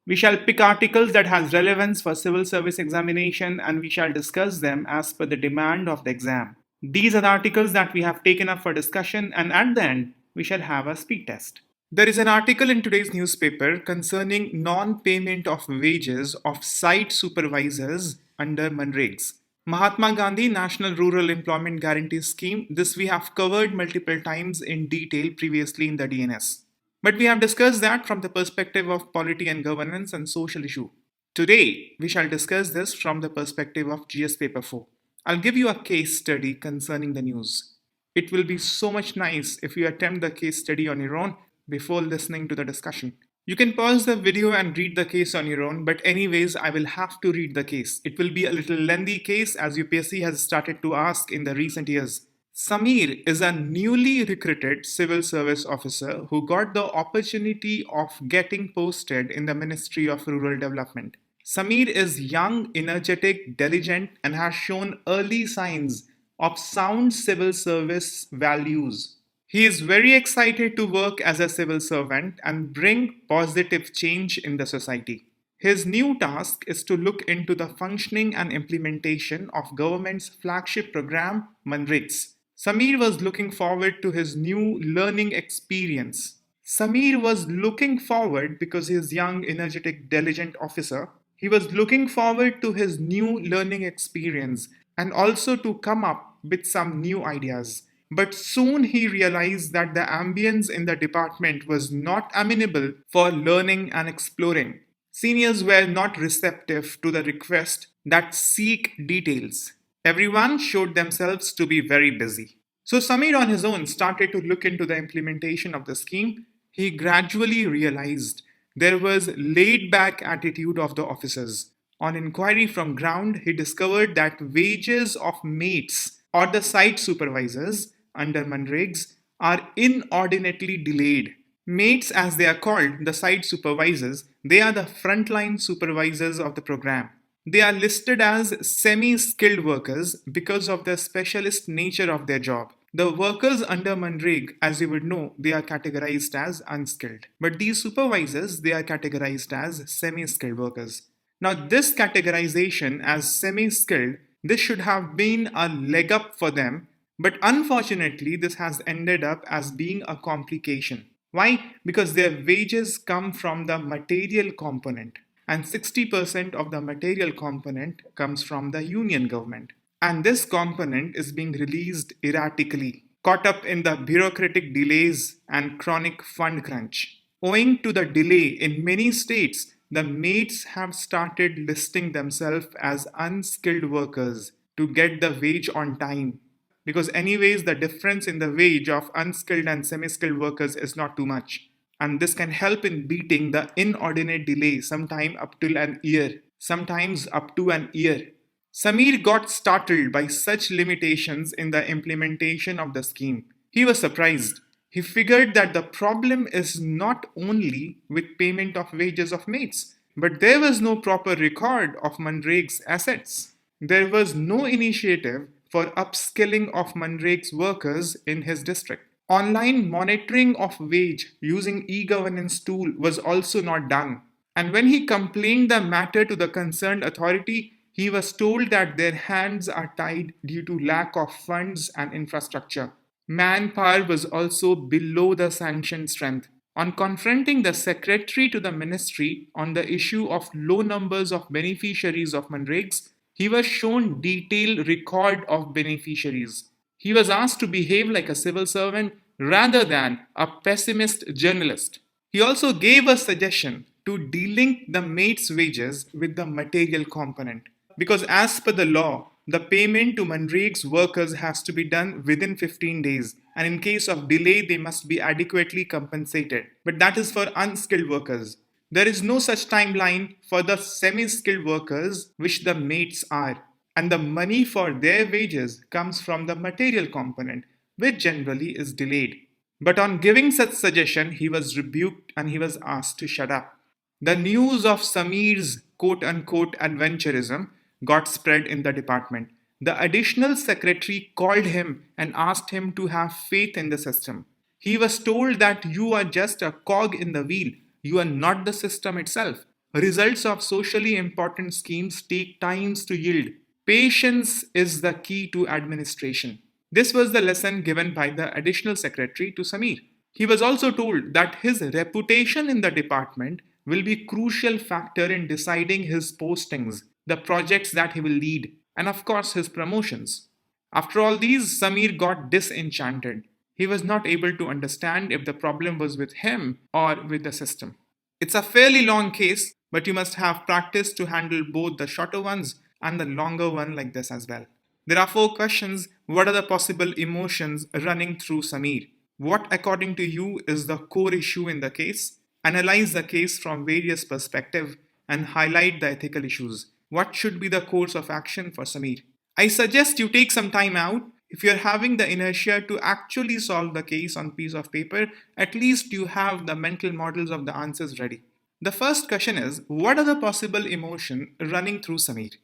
We shall pick articles that has relevance for civil service examination and we shall discuss them as per the demand of the exam. These are the articles that we have taken up for discussion and at the end we shall have a speed test. There is an article in today's newspaper concerning non-payment of wages of site supervisors under MGNREGS. Mahatma Gandhi National Rural Employment Guarantee Scheme. This we have covered multiple times in detail previously in the DNS. But we have discussed that from the perspective of polity and governance and social issue. Today, we shall discuss this from the perspective of GS Paper 4. I'll give you a case study concerning the news. It will be so much nice if you attempt the case study on your own before listening to the discussion. You can pause the video and read the case on your own, but anyways, I will have to read the case. It will be a little lengthy case as UPSC has started to ask in the recent years. Samir is a newly recruited civil service officer who got the opportunity of getting posted in the Ministry of Rural Development. Samir is young, energetic, diligent, and has shown early signs of sound civil service values. He is very excited to work as a civil servant and bring positive change in the society. His new task is to look into the functioning and implementation of government's flagship program, MGNREGS. Samir was looking forward to his new learning experience. Samir was looking forward because he is young, energetic, diligent officer. He was looking forward to his new learning experience and also to come up with some new ideas. But soon he realized that the ambience in the department was not amenable for learning and exploring. Seniors were not receptive to the request that seek details. Everyone showed themselves to be very busy. So Samir on his own started to look into the implementation of the scheme. He gradually realized there was laid-back attitude of the officers. On inquiry from ground, he discovered that wages of mates or the site supervisors under MGNREGS are inordinately delayed. Mates, as they are called, the site supervisors, they are the frontline supervisors of the program. They are listed as semi-skilled workers because of the specialist nature of their job. The workers under MGNREG, as you would know, they are categorized as unskilled. But these supervisors, they are categorized as semi-skilled workers. Now, this categorization as semi-skilled, this should have been a leg up for them, but unfortunately, this has ended up as being a complication. Why? Because their wages come from the material component, and 60% of the material component comes from the union government. And this component is being released erratically, caught up in the bureaucratic delays and chronic fund crunch. Owing to the delay in many states, the mates have started listing themselves as unskilled workers to get the wage on time. Because anyways, the difference in the wage of unskilled and semi-skilled workers is not too much. And this can help in beating the inordinate delay sometime up till an year, sometimes up to an year. Samir got startled by such limitations in the implementation of the scheme. He was surprised. He figured that the problem is not only with payment of wages of mates, but there was no proper record of MGNREG's assets. There was no initiative for upskilling of MGNREG's workers in his district. Online monitoring of wage using e-governance tool was also not done. And when he complained the matter to the concerned authority, he was told that their hands are tied due to lack of funds and infrastructure. Manpower was also below the sanctioned strength. On confronting the secretary to the ministry on the issue of low numbers of beneficiaries of MGNREGS, he was shown detailed record of beneficiaries. He was asked to behave like a civil servant rather than a pessimist journalist. He also gave a suggestion to delink the mate's wages with the material component. Because as per the law, the payment to MGNREG's workers has to be done within 15 days, and in case of delay, they must be adequately compensated. But that is for unskilled workers. There is no such timeline for the semi-skilled workers, which the mates are, and the money for their wages comes from the material component, which generally is delayed. But on giving such suggestion, he was rebuked and he was asked to shut up. The news of Samir's quote-unquote adventurism got spread in the department. The additional secretary called him and asked him to have faith in the system. He was told that you are just a cog in the wheel. You are not the system itself. Results of socially important schemes take times to yield. Patience is the key to administration. This was the lesson given by the additional secretary to Samir. He was also told that his reputation in the department will be a crucial factor in deciding his postings, the projects that he will lead, and of course his promotions. After all these, Samir got disenchanted. He was not able to understand if the problem was with him or with the system. It's a fairly long case, but you must have practice to handle both the shorter ones and the longer one like this as well. There are 4 questions. What are the possible emotions running through Samir? What, according to you, is the core issue in the case? Analyze the case from various perspectives and highlight the ethical issues. What should be the course of action for Samir? I suggest you take some time out. If you're having the inertia to actually solve the case on piece of paper, at least you have the mental models of the answers ready. The first question is, what are the possible emotions running through Samir?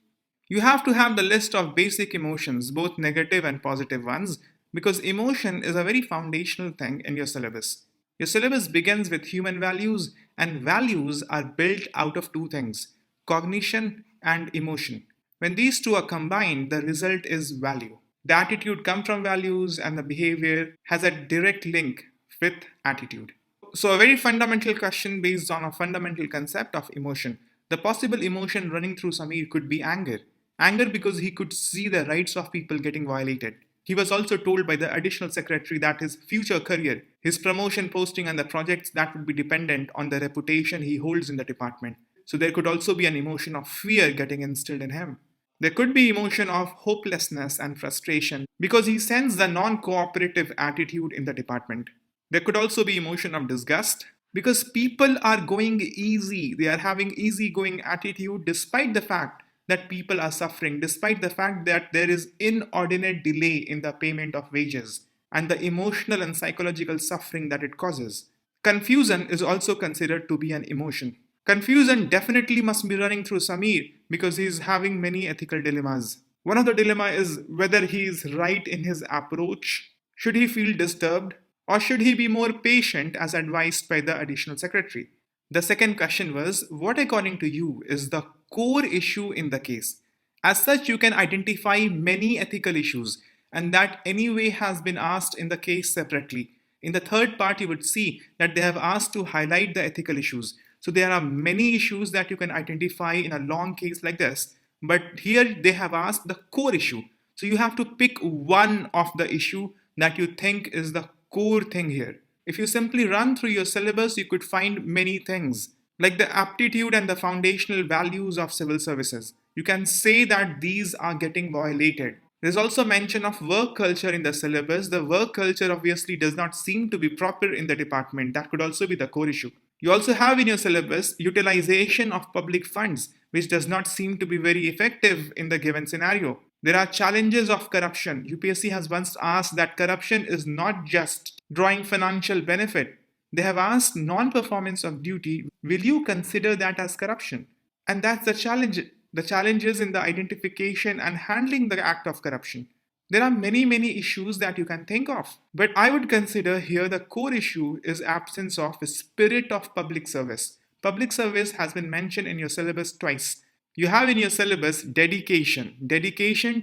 You have to have the list of basic emotions, both negative and positive ones, because emotion is a very foundational thing in your syllabus. Your syllabus begins with human values, and values are built out of 2 things: cognition and emotion. When these 2 are combined, the result is value. The attitude comes from values, and the behavior has a direct link with attitude. So, a very fundamental question based on a fundamental concept of emotion. The possible emotion running through Samir could be anger. Anger because he could see the rights of people getting violated. He was also told by the additional secretary that his future career, his promotion posting, and the projects that would be dependent on the reputation he holds in the department. So there could also be an emotion of fear getting instilled in him. There could be emotion of hopelessness and frustration because he sensed the non-cooperative attitude in the department. There could also be emotion of disgust because people are going easy. They are having easygoing attitude despite the fact that people are suffering, despite the fact that there is inordinate delay in the payment of wages and the emotional and psychological suffering that it causes. Confusion is also considered to be an emotion. Confusion definitely must be running through Samir because he is having many ethical dilemmas. One of the dilemma is whether he is right in his approach. Should he feel disturbed? Or should he be more patient as advised by the additional secretary? The second question was, what according to you is the core issue in the case? As such, you can identify many ethical issues, and that anyway has been asked in the case separately. In the third part, you would see that they have asked to highlight the ethical issues. So there are many issues that you can identify in a long case like this, but here they have asked the core issue. So you have to pick one of the issue that you think is the core thing here. If you simply run through your syllabus, you could find many things, like the aptitude and the foundational values of civil services. You can say that these are getting violated. There's also mention of work culture in the syllabus. The work culture obviously does not seem to be proper in the department. That could also be the core issue. You also have in your syllabus utilization of public funds, which does not seem to be very effective in the given scenario. There are challenges of corruption. UPSC has once asked that corruption is not just drawing financial benefit. They have asked non-performance of duty, will you consider that as corruption? And that's the challenge. The challenge is in the identification and handling the act of corruption. There are many issues that you can think of, but I would consider here the core issue is absence of a spirit of public service. Public service has been mentioned in your syllabus twice. You have in your syllabus dedication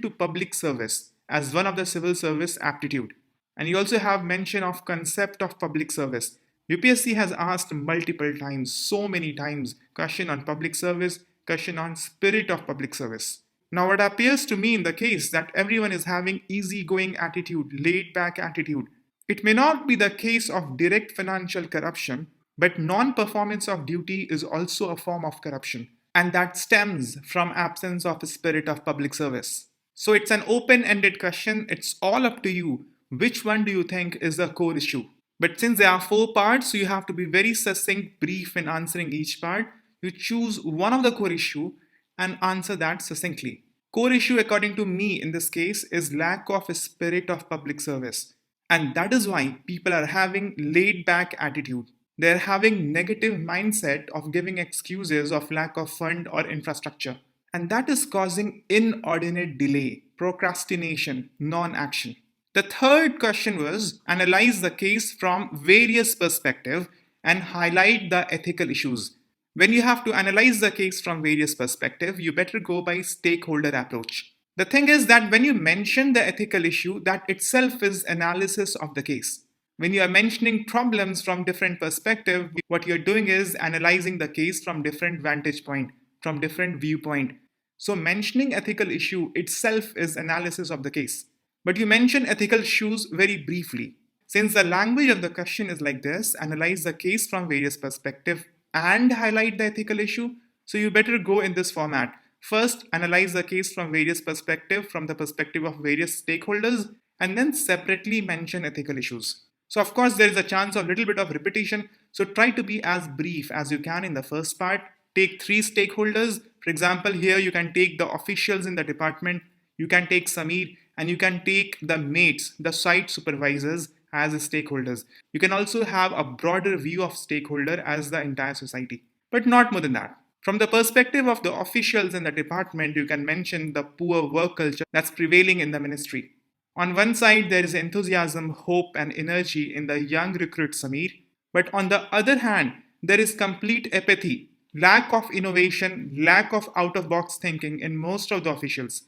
to public service as one of the civil service aptitude. And you also have mention of concept of public service. UPSC has asked multiple times, so many times, question on public service, question on spirit of public service. Now, what appears to me in the case that everyone is having easygoing attitude, laid back attitude. It may not be the case of direct financial corruption, but non-performance of duty is also a form of corruption. And that stems from absence of a spirit of public service. So it's an open-ended question. It's all up to you. Which one do you think is the core issue? But since there are 4 parts, so you have to be very succinct, brief in answering each part. You choose one of the core issue and answer that succinctly. Core issue according to me in this case is lack of a spirit of public service. And that is why people are having laid back attitude. They're having negative mindset of giving excuses of lack of fund or infrastructure. And that is causing inordinate delay, procrastination, non-action. The third question was analyze the case from various perspectives and highlight the ethical issues. When you have to analyze the case from various perspectives, you better go by stakeholder approach. The thing is that when you mention the ethical issue, that itself is analysis of the case. When you are mentioning problems from different perspectives, what you're doing is analyzing the case from different vantage point, from different viewpoint. So mentioning ethical issue itself is analysis of the case. But you mention ethical issues very briefly. Since the language of the question is like this, analyze the case from various perspectives and highlight the ethical issue, so you better go in this format. First, analyze the case from various perspectives, from the perspective of various stakeholders, and then separately mention ethical issues. So of course, there is a chance of a little bit of repetition, so try to be as brief as you can in the first part. Take 3 stakeholders. For example, here you can take the officials in the department, you can take Samir, and you can take the mates, the site supervisors as stakeholders. You can also have a broader view of stakeholder as the entire society, but not more than that. From the perspective of the officials in the department, you can mention the poor work culture that's prevailing in the ministry. On one side, there is enthusiasm, hope, and energy in the young recruit Samir, but on the other hand, there is complete apathy, lack of innovation, lack of out-of-box thinking in most of the officials.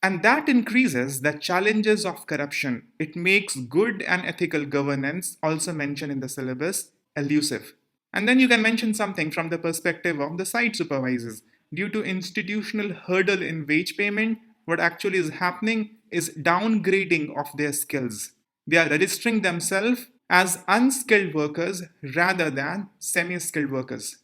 And that increases the challenges of corruption. It makes good and ethical governance, also mentioned in the syllabus, elusive. And then you can mention something from the perspective of the site supervisors. Due to institutional hurdle in wage payment, what actually is happening is downgrading of their skills. They are registering themselves as unskilled workers rather than semi-skilled workers.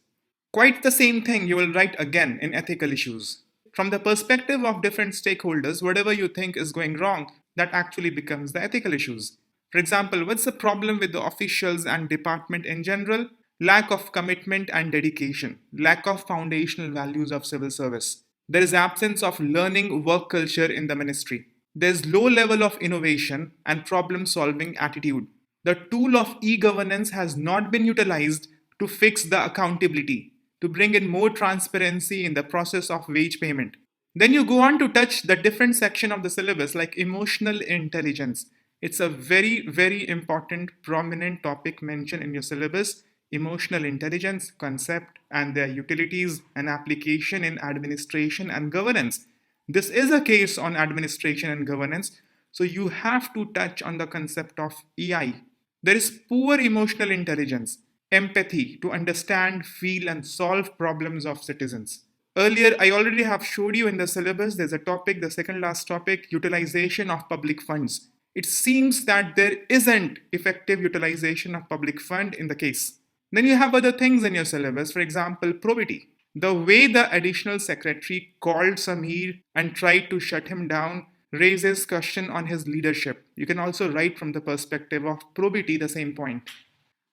Quite the same thing you will write again in ethical issues. From the perspective of different stakeholders, whatever you think is going wrong, that actually becomes the ethical issues. For example, what's the problem with the officials and department in general? Lack of commitment and dedication, lack of foundational values of civil service. There is absence of learning work culture in the ministry. There's low level of innovation and problem-solving attitude. The tool of e-governance has not been utilized to fix the accountability, to bring in more transparency in the process of wage payment. Then you go on to touch the different section of the syllabus like emotional intelligence. It's a very, very important, prominent topic mentioned in your syllabus. Emotional intelligence, concept, and their utilities and application in administration and governance. This is a case on administration and governance, so you have to touch on the concept of EI. There is poor emotional intelligence, empathy to understand, feel, and solve problems of citizens. Earlier, I already have showed you in the syllabus, there's a topic, the second last topic, utilization of public funds. It seems that there isn't effective utilization of public fund in the case. Then you have other things in your syllabus, for example, probity. The way the additional secretary called Samir and tried to shut him down raises question on his leadership. You can also write from the perspective of probity the same point.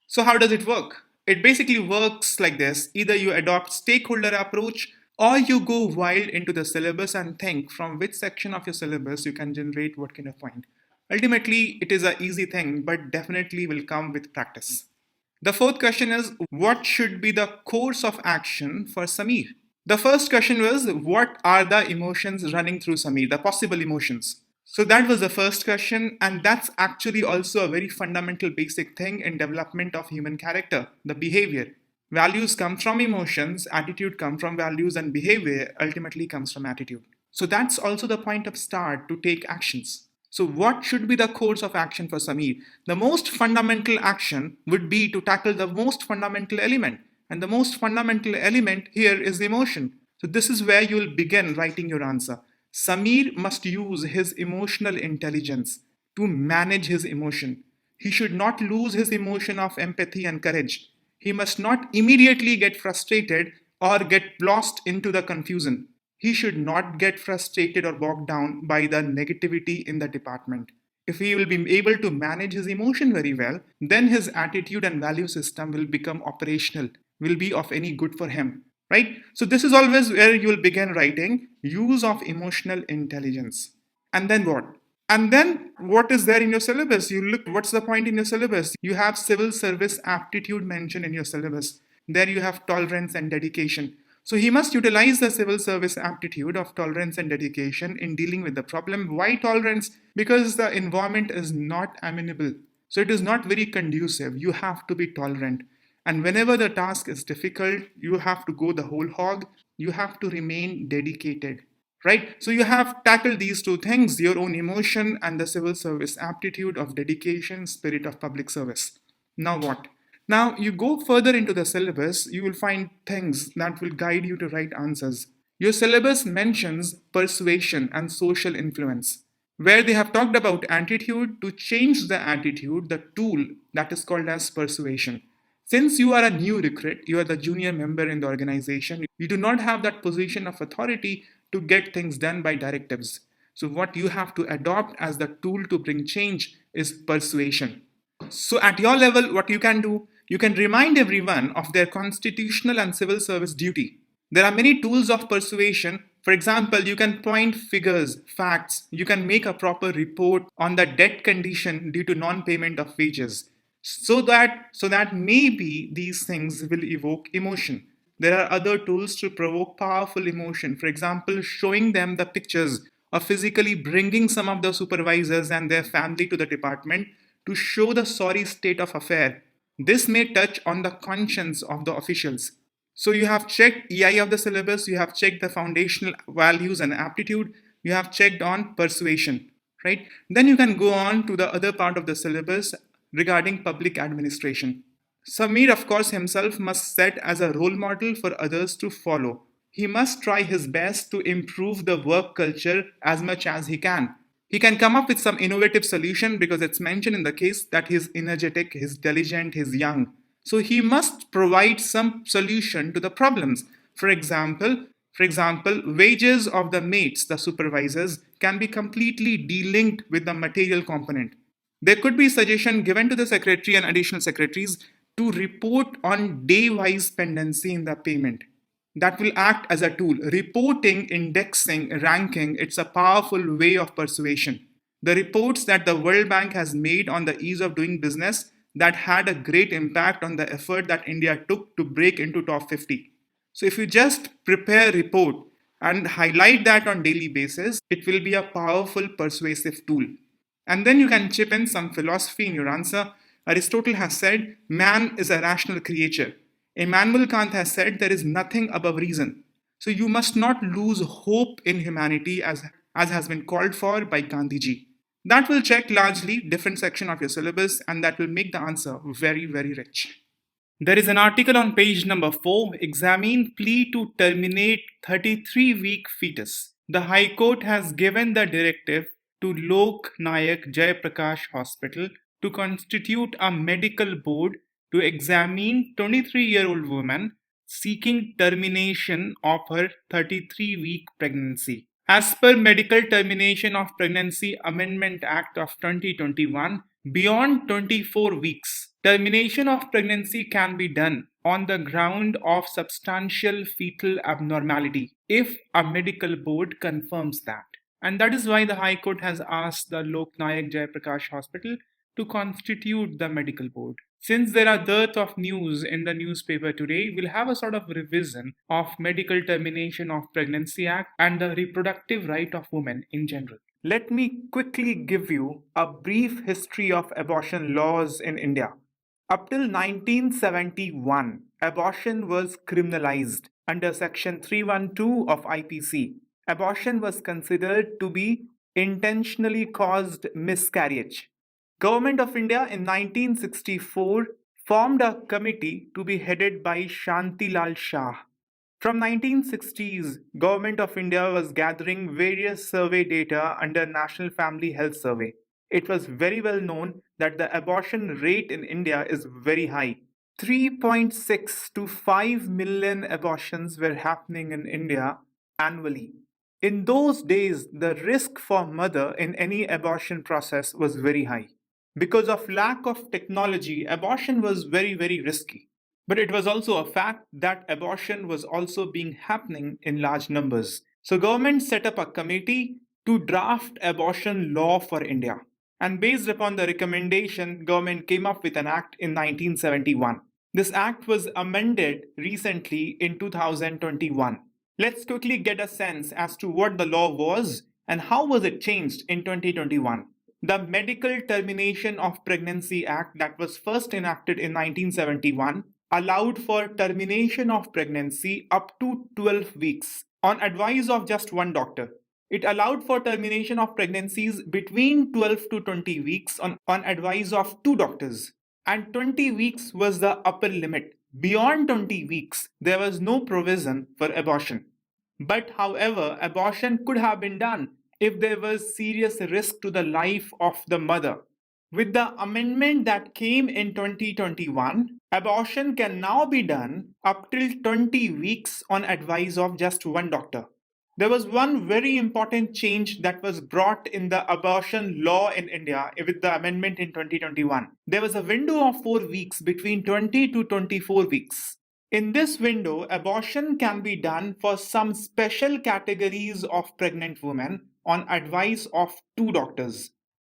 So how does it work? It basically works like this. Either you adopt stakeholder approach or you go wild into the syllabus and think from which section of your syllabus you can generate what kind of point. Ultimately, it is an easy thing, but definitely will come with practice. The fourth question is, what should be the course of action for Samir? The first question was, what are the emotions running through Samir, the possible emotions? So that was the first question, and that's actually also a very fundamental basic thing in development of human character, the behavior. Values come from emotions, attitude comes from values, and behavior ultimately comes from attitude. So that's also the point of start to take actions. So what should be the course of action for Samir? The most fundamental action would be to tackle the most fundamental element. And the most fundamental element here is emotion. So this is where you will begin writing your answer. Samir must use his emotional intelligence to manage his emotion. He should not lose his emotion of empathy and courage. He must not immediately get frustrated or get lost into the confusion. He should not get frustrated or bogged down by the negativity in the department. If he will be able to manage his emotion very well, then his attitude and value system will become operational, will be of any good for him, right? So this is always where you will begin writing use of emotional intelligence. And then what? And then what is there in your syllabus? You look, what's the point in your syllabus? You have civil service aptitude mentioned in your syllabus. There you have tolerance and dedication. So he must utilize the civil service aptitude of tolerance and dedication in dealing with the problem. Why tolerance? Because the environment is not amenable. So it is not very conducive. You have to be tolerant. And whenever the task is difficult, you have to go the whole hog. You have to remain dedicated, right? So you have tackled these two things, your own emotion and the civil service aptitude of dedication, spirit of public service. Now what? Now you go further into the syllabus, you will find things that will guide you to right answers. Your syllabus mentions persuasion and social influence, where they have talked about attitude. To change the attitude, the tool that is called as persuasion. Since you are a new recruit, you are the junior member in the organization, you do not have that position of authority to get things done by directives. So, what you have to adopt as the tool to bring change is persuasion. So, at your level, what you can do, you can remind everyone of their constitutional and civil service duty. There are many tools of persuasion. For example, you can point figures, facts, you can make a proper report on the debt condition due to non-payment of wages. So that maybe these things will evoke emotion. There are other tools to provoke powerful emotion. For example, showing them the pictures or physically bringing some of the supervisors and their family to the department to show the sorry state of affair. This may touch on the conscience of the officials. So you have checked EI of the syllabus, you have checked the foundational values and aptitude, you have checked on persuasion, right? Then you can go on to the other part of the syllabus regarding public administration. Samir, of course, himself must set as a role model for others to follow. He must try his best to improve the work culture as much as he can. He can come up with some innovative solution because it's mentioned in the case that he's energetic, he's diligent, he's young. So he must provide some solution to the problems. For example, wages of the mates, the supervisors, can be completely delinked with the material component. There could be suggestion given to the secretary and additional secretaries to report on day-wise pendency in the payment. That will act as a tool. Reporting, indexing, ranking, it's a powerful way of persuasion. The reports that the World Bank has made on the ease of doing business that had a great impact on the effort that India took to break into top 50. So if you just prepare a report and highlight that on daily basis, it will be a powerful persuasive tool. And then you can chip in some philosophy in your answer. Aristotle has said, man is a rational creature. Immanuel Kant has said there is nothing above reason. So you must not lose hope in humanity as has been called for by Gandhiji. That will check largely different section of your syllabus and that will make the answer very, very rich. There is an article on page number 4, examine plea to terminate 33-week fetus. The High Court has given the directive to Lok Nayak Jayaprakash Hospital to constitute a medical board to examine 23-year-old woman seeking termination of her 33-week pregnancy. As per Medical Termination of Pregnancy Amendment Act of 2021, beyond 24 weeks, termination of pregnancy can be done on the ground of substantial fetal abnormality if a medical board confirms that. And that is why the High Court has asked the Lok Nayak Jayaprakash Hospital to constitute the medical board. Since there are dearth of news in the newspaper today, we'll have a sort of revision of Medical Termination of Pregnancy Act and the reproductive right of women in general. Let me quickly give you a brief history of abortion laws in India. Up till 1971, abortion was criminalized under Section 312 of IPC. Abortion was considered to be intentionally caused miscarriage. Government of India in 1964 formed a committee to be headed by Shantilal Shah. From 1960s, Government of India was gathering various survey data under National Family Health Survey. It was very well known that the abortion rate in India is very high. 3.6 to 5 million abortions were happening in India annually. In those days, the risk for mother in any abortion process was very high. Because of lack of technology, abortion was very, very risky. But it was also a fact that abortion was also being happening in large numbers. So government set up a committee to draft abortion law for India. And based upon the recommendation, government came up with an act in 1971. This act was amended recently in 2021. Let's quickly get a sense as to what the law was and how was it changed in 2021. The Medical Termination of Pregnancy Act that was first enacted in 1971 allowed for termination of pregnancy up to 12 weeks on advice of just one doctor. It allowed for termination of pregnancies between 12 to 20 weeks on advice of two doctors. And 20 weeks was the upper limit. Beyond 20 weeks, there was no provision for abortion. But however, abortion could have been done if there was serious risk to the life of the mother. With the amendment that came in 2021, abortion can now be done up till 20 weeks on advice of just one doctor. There was one very important change that was brought in the abortion law in India with the amendment in 2021. There was a window of 4 weeks between 20 to 24 weeks. In this window, abortion can be done for some special categories of pregnant women on advice of two doctors.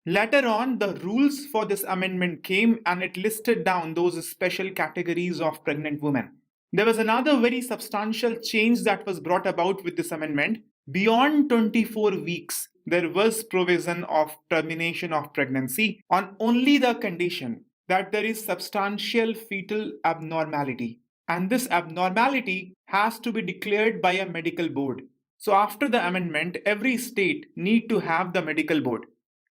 Later on, the rules for this amendment came and it listed down those special categories of pregnant women. There was another very substantial change that was brought about with this amendment. Beyond 24 weeks, there was provision of termination of pregnancy on only the condition that there is substantial fetal abnormality. And this abnormality has to be declared by a medical board. So after the amendment, every state need to have the medical board.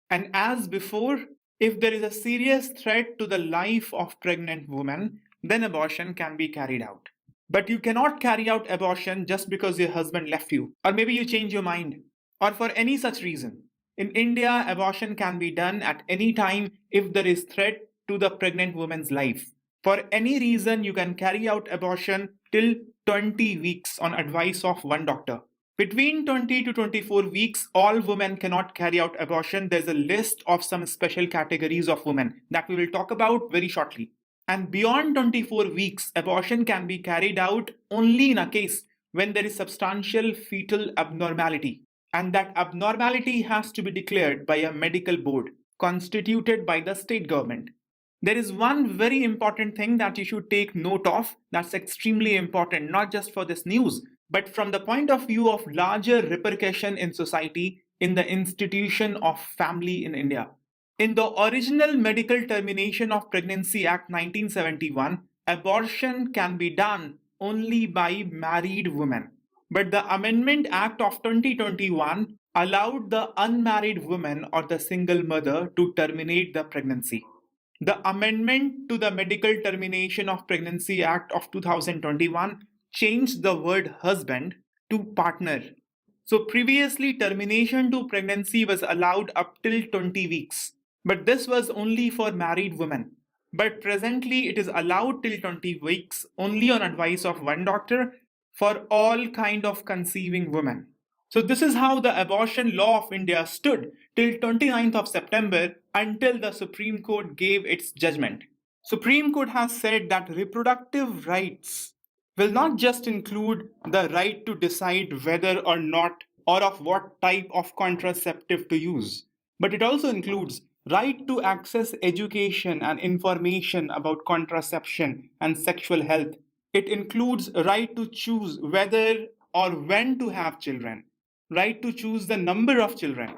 And as before, if there is a serious threat to the life of pregnant women, then abortion can be carried out. But you cannot carry out abortion just because your husband left you, or maybe you change your mind, or for any such reason. In India, abortion can be done at any time if there is threat to the pregnant woman's life. For any reason, you can carry out abortion till 20 weeks on advice of one doctor. Between 20 to 24 weeks, all women cannot carry out abortion. There's a list of some special categories of women that we will talk about very shortly. And beyond 24 weeks, abortion can be carried out only in a case when there is substantial fetal abnormality. And that abnormality has to be declared by a medical board constituted by the state government. There is one very important thing that you should take note of that's extremely important, not just for this news, but from the point of view of larger repercussion in society in the institution of family in India. In the original Medical Termination of Pregnancy Act 1971, abortion can be done only by married women. But the Amendment Act of 2021 allowed the unmarried woman or the single mother to terminate the pregnancy. The amendment to the Medical Termination of Pregnancy Act of 2021 changed the word husband to partner. So previously, termination to pregnancy was allowed up till 20 weeks, but this was only for married women. But presently, it is allowed till 20 weeks only on advice of one doctor for all kind of conceiving women. So this is how the abortion law of India stood till 29th of September until the Supreme Court gave its judgment. Supreme Court has said that reproductive rights will not just include the right to decide whether or not or of what type of contraceptive to use, but it also includes right to access education and information about contraception and sexual health. It includes right to choose whether or when to have children, right to choose the number of children,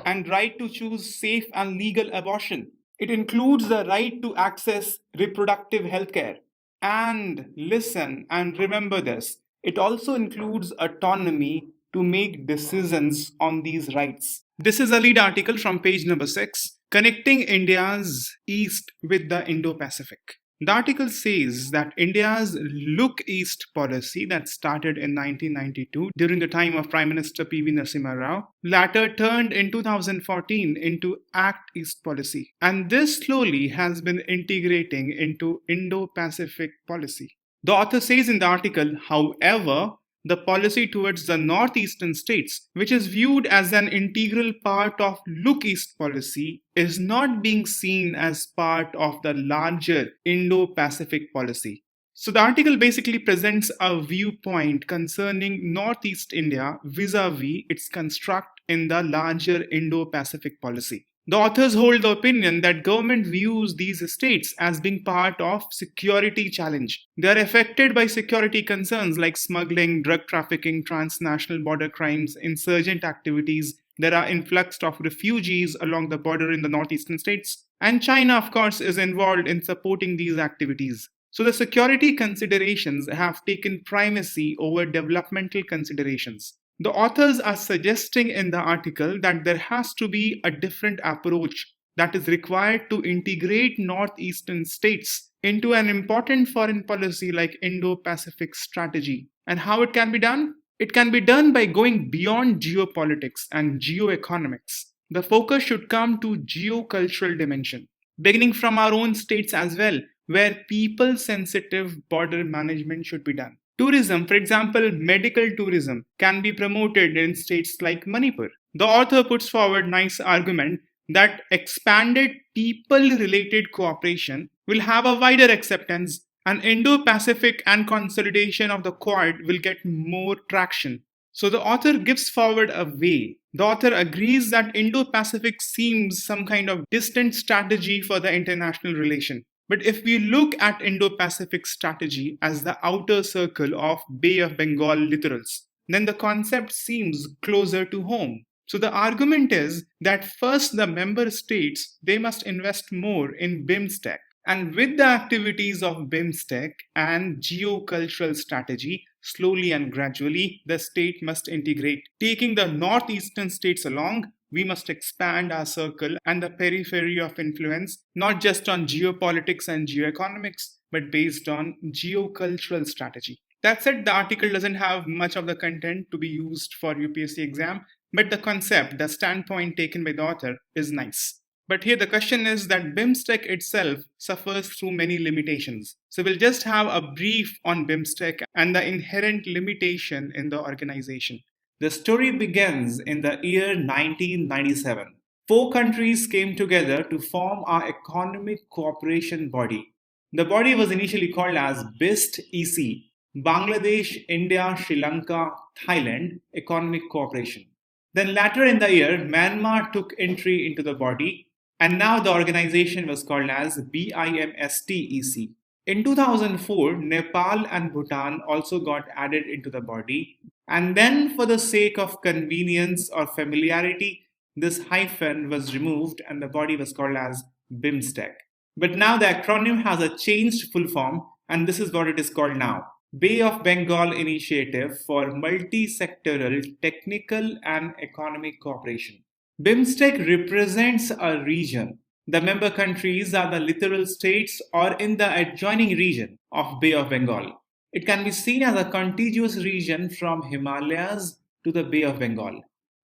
and right to choose safe and legal abortion. It includes the right to access reproductive health care. And listen and remember this, it also includes autonomy to make decisions on these rights. This is a lead article from page number 6, Connecting India's East with the Indo-Pacific. The article says that India's Look East policy that started in 1992 during the time of Prime Minister P.V. Narasimha Rao later turned in 2014 into Act East policy. And this slowly has been integrating into Indo-Pacific policy. The author says in the article, however, the policy towards the northeastern states, which is viewed as an integral part of Look East policy, is not being seen as part of the larger Indo-Pacific policy. So the article basically presents a viewpoint concerning Northeast India vis-a-vis its construct in the larger Indo-Pacific policy. The authors hold the opinion that government views these states as being part of security challenge. They are affected by security concerns like smuggling, drug trafficking, transnational border crimes, insurgent activities. There are influx of refugees along the border in the northeastern states. And China, of course, is involved in supporting these activities. So the security considerations have taken primacy over developmental considerations. The authors are suggesting in the article that there has to be a different approach that is required to integrate northeastern states into an important foreign policy like Indo-Pacific strategy. And how it can be done? It can be done by going beyond geopolitics and geoeconomics. The focus should come to geocultural dimension, beginning from our own states as well, where people-sensitive border management should be done. Tourism, for example, medical tourism, can be promoted in states like Manipur. The author puts forward nice argument that expanded people-related cooperation will have a wider acceptance, and Indo-Pacific and consolidation of the Quad will get more traction. So the author gives forward a way. The author agrees that Indo-Pacific seems some kind of distant strategy for the international relation. But if we look at Indo-Pacific strategy as the outer circle of Bay of Bengal littorals, then the concept seems closer to home. So the argument is that first the member states, they must invest more in BIMSTEC. And with the activities of BIMSTEC and geocultural strategy, slowly and gradually, the state must integrate. Taking the northeastern states along, we must expand our circle and the periphery of influence, not just on geopolitics and geoeconomics, but based on geocultural strategy. That said, the article doesn't have much of the content to be used for UPSC exam, but the concept, the standpoint taken by the author is nice. But here the question is that BIMSTEC itself suffers through many limitations. So we'll just have a brief on BIMSTEC and the inherent limitation in the organization. The story begins in the year 1997. 4 countries came together to form our economic cooperation body. The body was initially called as BIMSTEC, Bangladesh, India, Sri Lanka, Thailand Economic Cooperation. Then later in the year, Myanmar took entry into the body, and now the organization was called as BIMSTEC. In 2004, Nepal and Bhutan also got added into the body, and then for the sake of convenience or familiarity, this hyphen was removed and the body was called as BIMSTEC. But now the acronym has a changed full form, and this is what it is called now. Bay of Bengal Initiative for Multi-Sectoral Technical and Economic Cooperation. BIMSTEC represents a region. The member countries are the littoral states or in the adjoining region of Bay of Bengal. It can be seen as a contiguous region from Himalayas to the Bay of Bengal.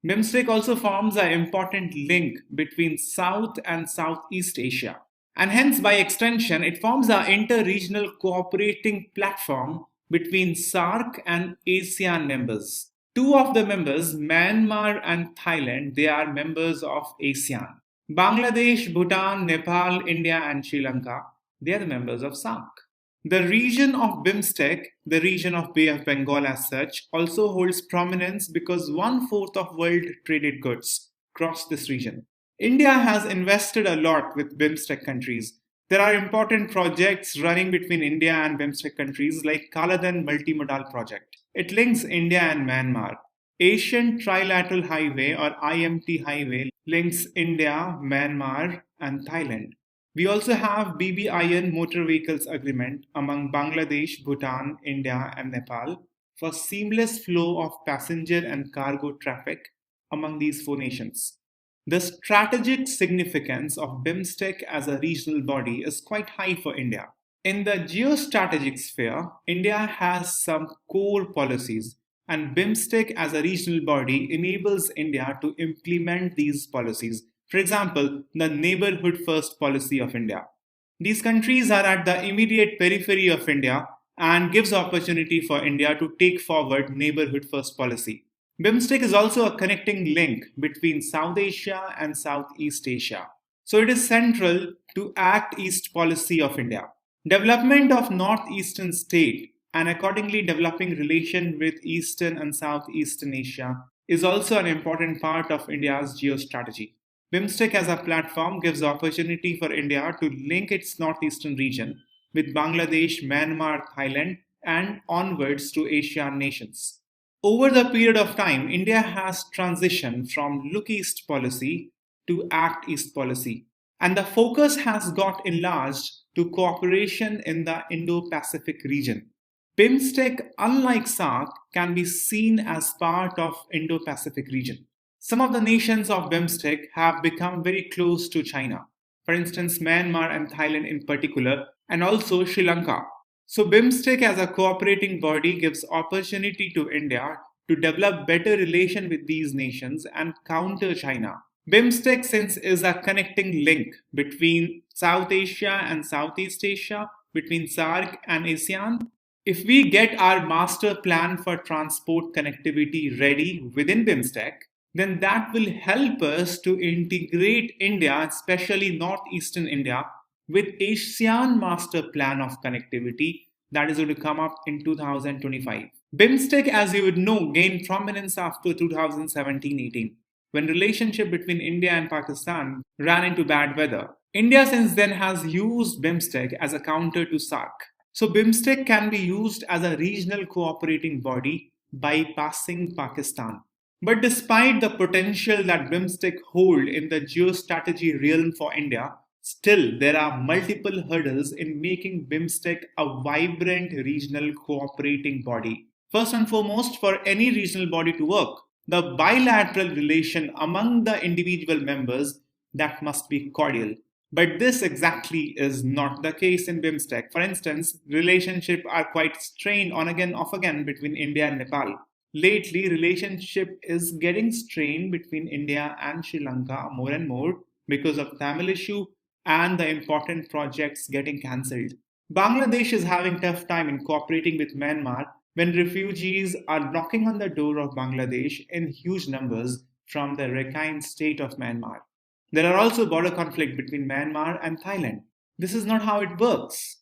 BIMSTEC also forms an important link between South and Southeast Asia. And hence, by extension, it forms an inter-regional cooperating platform between SAARC and ASEAN members. 2 of the members, Myanmar and Thailand, they are members of ASEAN. Bangladesh, Bhutan, Nepal, India and Sri Lanka, they are the members of SAARC. The region of BIMSTEC, the region of Bay of Bengal as such, also holds prominence because 1/4 of world traded goods cross this region. India has invested a lot with BIMSTEC countries. There are important projects running between India and BIMSTEC countries like Kaladan Multimodal Project. It links India and Myanmar. Asian Trilateral Highway or IMT Highway links India, Myanmar and Thailand. We also have BBIN Motor Vehicles Agreement among Bangladesh, Bhutan, India and Nepal for seamless flow of passenger and cargo traffic among these 4 nations. The strategic significance of BIMSTEC as a regional body is quite high for India. In the geostrategic sphere, India has some core policies, and BIMSTEC as a regional body enables India to implement these policies. For example, the Neighborhood First policy of India. These countries are at the immediate periphery of India and gives opportunity for India to take forward Neighborhood First policy. BIMSTEC is also a connecting link between South Asia and Southeast Asia. So it is central to Act East policy of India. Development of northeastern state and accordingly developing relation with Eastern and Southeastern Asia is also an important part of India's geostrategy. BIMSTEC as a platform gives opportunity for India to link its northeastern region with Bangladesh, Myanmar, Thailand and onwards to Asian nations. Over the period of time, India has transitioned from Look East policy to Act East policy, and the focus has got enlarged to cooperation in the Indo-Pacific region. BIMSTEC, unlike SAARC, can be seen as part of Indo-Pacific region. Some of the nations of BIMSTEC have become very close to China. For instance, Myanmar and Thailand in particular, and also Sri Lanka. So BIMSTEC as a cooperating body gives opportunity to India to develop better relation with these nations and counter China. BIMSTEC since is a connecting link between South Asia and Southeast Asia, between SAARC and ASEAN. If we get our master plan for transport connectivity ready within BIMSTEC, then that will help us to integrate India, especially northeastern India, with ASEAN master plan of connectivity that is going to come up in 2025. BIMSTEC, as you would know, gained prominence after 2017-18, when relationship between India and Pakistan ran into bad weather. India since then has used BIMSTEC as a counter to SAARC. So BIMSTEC can be used as a regional cooperating body bypassing Pakistan. But despite the potential that BIMSTEC hold in the geostrategy realm for India, still there are multiple hurdles in making BIMSTEC a vibrant regional cooperating body. First and foremost, for any regional body to work, the bilateral relation among the individual members that must be cordial. But this exactly is not the case in BIMSTEC. For instance, relationships are quite strained on again, off again between India and Nepal. Lately, relationship is getting strained between India and Sri Lanka more and more because of Tamil issue and the important projects getting cancelled. Bangladesh is having tough time in cooperating with Myanmar when refugees are knocking on the door of Bangladesh in huge numbers from the Rakhine state of Myanmar. There are also border conflict between Myanmar and Thailand. This is not how it works.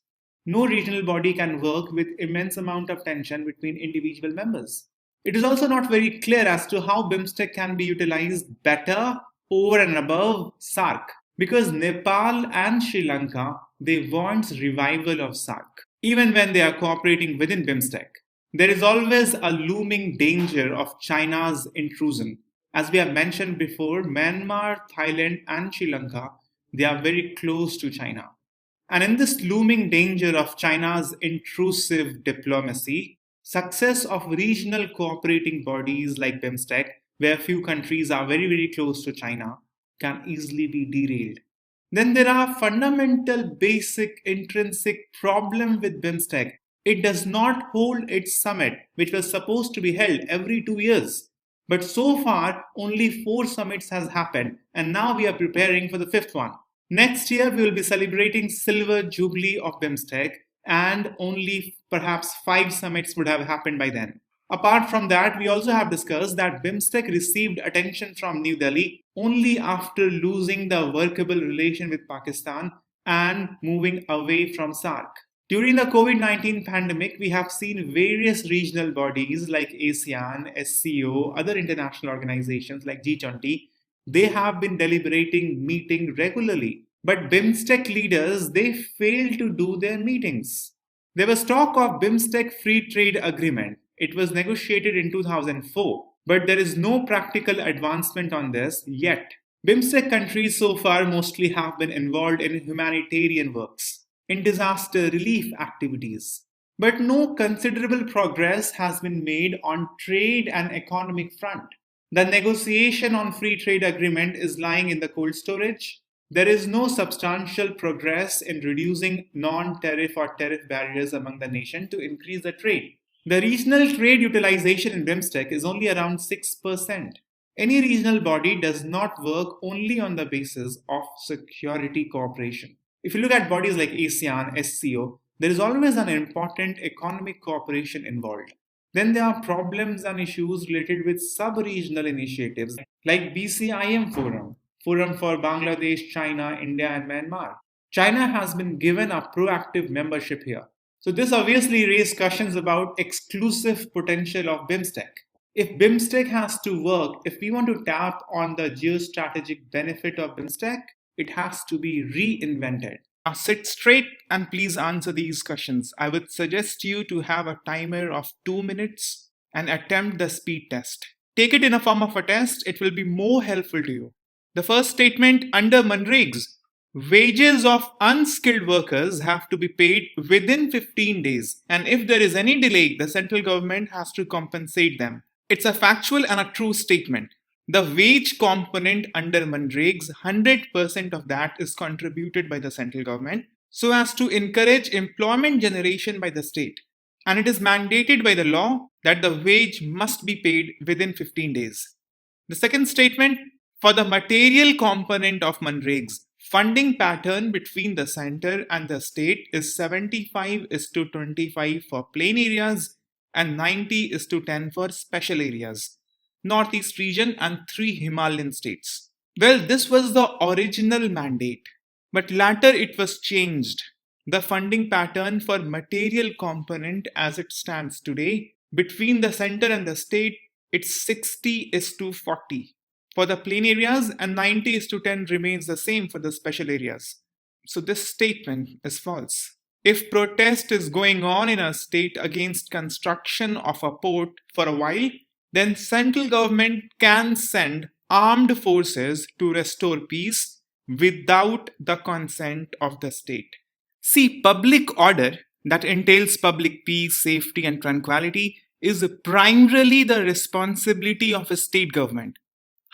No regional body can work with immense amount of tension between individual members. It is also not very clear as to how BIMSTEC can be utilized better over and above SAARC, because Nepal and Sri Lanka, they want revival of SAARC, even when they are cooperating within BIMSTEC. There is always a looming danger of China's intrusion. As we have mentioned before, Myanmar, Thailand, and Sri Lanka, they are very close to China. And in this looming danger of China's intrusive diplomacy, success of regional cooperating bodies like BIMSTEC, where few countries are very, very close to China, can easily be derailed. Then there are fundamental, basic, intrinsic problem with BIMSTEC. It does not hold its summit, which was supposed to be held every 2 years. But so far, only 4 summits has happened, and now we are preparing for the 5th one. Next year, we will be celebrating Silver Jubilee of BIMSTEC, and only perhaps 5 summits would have happened by then. Apart from that, we also have discussed that BIMSTEC received attention from New Delhi only after losing the workable relation with Pakistan and moving away from SAARC. During the COVID-19 pandemic, we have seen various regional bodies like ASEAN, SCO, other international organizations like G20. They have been deliberating, meeting regularly. But BIMSTEC leaders, they failed to do their meetings. There was talk of BIMSTEC Free Trade Agreement. It was negotiated in 2004, but there is no practical advancement on this yet. BIMSTEC countries so far mostly have been involved in humanitarian works, in disaster relief activities. But no considerable progress has been made on trade and economic front. The negotiation on free trade agreement is lying in the cold storage. There is no substantial progress in reducing non-tariff or tariff barriers among the nation to increase the trade. The regional trade utilization in BIMSTEC is only around 6%. Any regional body does not work only on the basis of security cooperation. If you look at bodies like ASEAN, SCO, there is always an important economic cooperation involved. Then there are problems and issues related with sub-regional initiatives like BCIM Forum for Bangladesh, China, India, and Myanmar. China has been given a proactive membership here. So this obviously raised questions about exclusive potential of BIMSTEC. If BIMSTEC has to work, if we want to tap on the geostrategic benefit of BIMSTEC, it has to be reinvented. Now sit straight and please answer these questions. I would suggest you to have a timer of 2 minutes and attempt the speed test. Take it in a form of a test, it will be more helpful to you. The first statement, under MGNREGS, Wages of unskilled workers have to be paid within 15 days, and if there is any delay, the central government has to compensate them. It's a factual and a true statement. The wage component under MGNREGS, 100% of that is contributed by the central government so as to encourage employment generation by the state. And it is mandated by the law that the wage must be paid within 15 days. The second statement, for the material component of MGNREGS, funding pattern between the center and the state is 75:25 for plain areas and 90:10 for special areas, Northeast region and 3 Himalayan states. Well, this was the original mandate, but later it was changed. The funding pattern for material component as it stands today between the center and the state, it's 60:40 for the plain areas and 90:10 remains the same for the special areas. So this statement is false. If protest is going on in a state against construction of a port for a while, then central government can send armed forces to restore peace without the consent of the state. See, public order that entails public peace, safety, and tranquility is primarily the responsibility of a state government.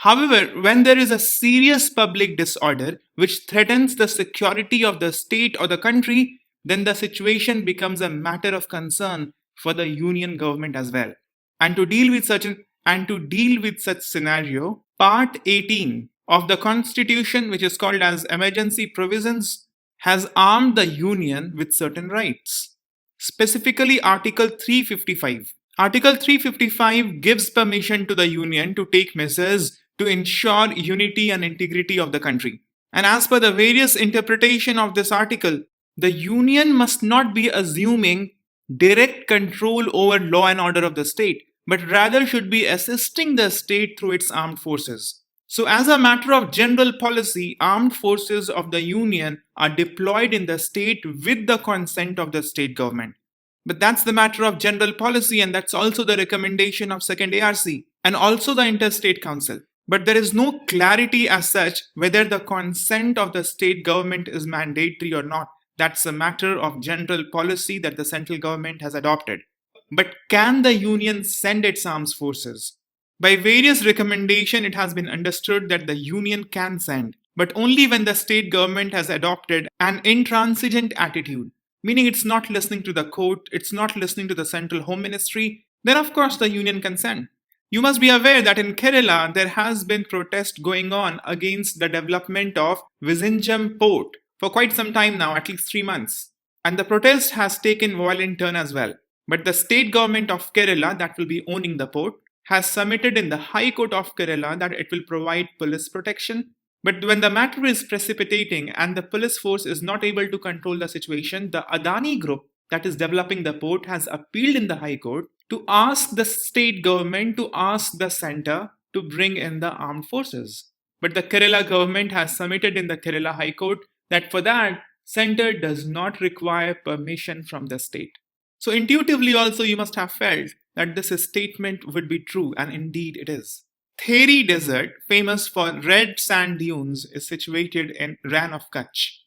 However, when there is a serious public disorder which threatens the security of the state or the country, then the situation becomes a matter of concern for the union government as well. And to deal with such scenario, Part 18 of the Constitution, which is called as Emergency Provisions, has armed the union with certain rights. Specifically, Article 355. Article 355 gives permission to the union to take measures to ensure unity and integrity of the country. And as per the various interpretation of this article, the union must not be assuming direct control over law and order of the state, but rather should be assisting the state through its armed forces. So as a matter of general policy, armed forces of the union are deployed in the state with the consent of the state government. But that's the matter of general policy, and that's also the recommendation of second ARC and also the Interstate Council. But there is no clarity as such whether the consent of the state government is mandatory or not. That's a matter of general policy that the central government has adopted. But can the union send its armed forces? By various recommendations, it has been understood that the union can send, but only when the state government has adopted an intransigent attitude, meaning it's not listening to the court, it's not listening to the central home ministry, then of course the union can send. You must be aware that in Kerala, there has been protest going on against the development of Vizhinjam port for quite some time now, at least 3 months. And the protest has taken violent turn as well. But the state government of Kerala, that will be owning the port, has submitted in the High Court of Kerala that it will provide police protection. But when the matter is precipitating and the police force is not able to control the situation, the Adani group that is developing the port has appealed in the High Court to ask the state government to ask the center to bring in the armed forces. But the Kerala government has submitted in the Kerala High Court that for that, center does not require permission from the state. So intuitively also you must have felt that this statement would be true, and indeed it is. Theri Desert, famous for red sand dunes, is situated in Rann of Kutch.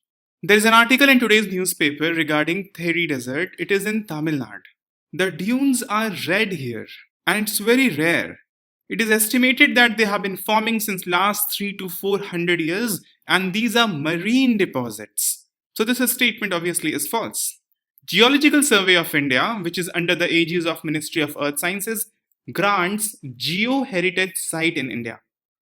There is an article in today's newspaper regarding Theri Desert. It is in Tamil Nadu. The dunes are red here, and it's very rare. It is estimated that they have been forming since last 300 to 400 years, and these are marine deposits. So this statement obviously is false. Geological Survey of India, which is under the aegis of Ministry of Earth Sciences, grants Geo-Heritage Site in India.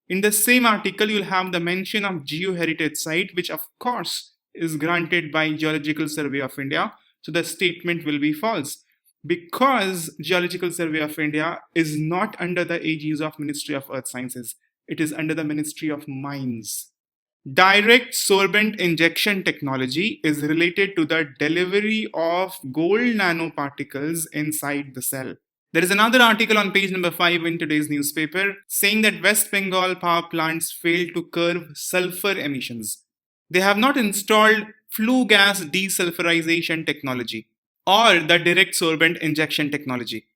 In the same article, you'll have the mention of Geo-Heritage Site, which of course is granted by Geological Survey of India. So the statement will be false because Geological Survey of India is not under the aegis of Ministry of Earth Sciences. It is under the Ministry of Mines. Direct sorbent injection technology is related to the delivery of gold nanoparticles inside the cell. There is another article on page number 5 in today's newspaper saying that West Bengal power plants failed to curb sulfur emissions. They have not installed flue gas desulfurization technology or the direct sorbent injection technology.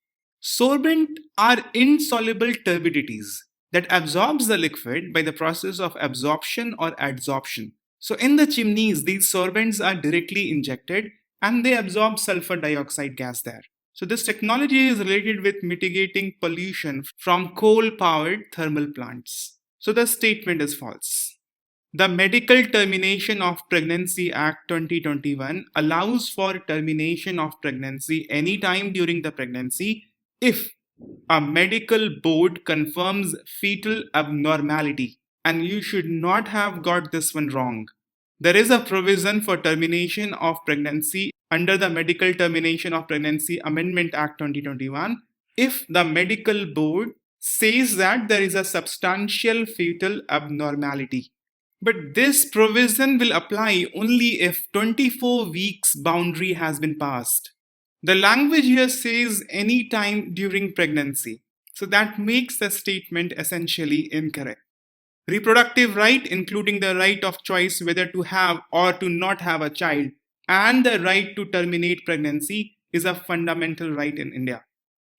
Sorbent are insoluble turbidities that absorbs the liquid by the process of absorption or adsorption. So in the chimneys, these sorbents are directly injected and they absorb sulfur dioxide gas there. So this technology is related with mitigating pollution from coal-powered thermal plants. So the statement is false. The Medical Termination of Pregnancy Act 2021 allows for termination of pregnancy anytime during the pregnancy if a medical board confirms fetal abnormality. And you should not have got this one wrong. There is a provision for termination of pregnancy under the Medical Termination of Pregnancy Amendment Act 2021 if the medical board says that there is a substantial fetal abnormality. But this provision will apply only if 24 weeks boundary has been passed. The language here says any time during pregnancy. So that makes the statement essentially incorrect. Reproductive right, including the right of choice whether to have or to not have a child, and the right to terminate pregnancy is a fundamental right in India.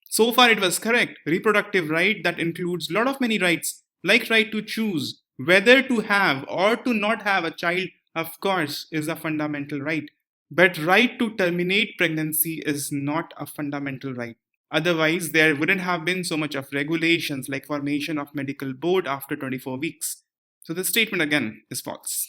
So far it was correct. Reproductive right that includes a lot of many rights, like right to choose whether to have or to not have a child, of course, is a fundamental right. But right to terminate pregnancy is not a fundamental right. Otherwise, there wouldn't have been so much of regulations like formation of medical board after 24 weeks. So the statement again is false.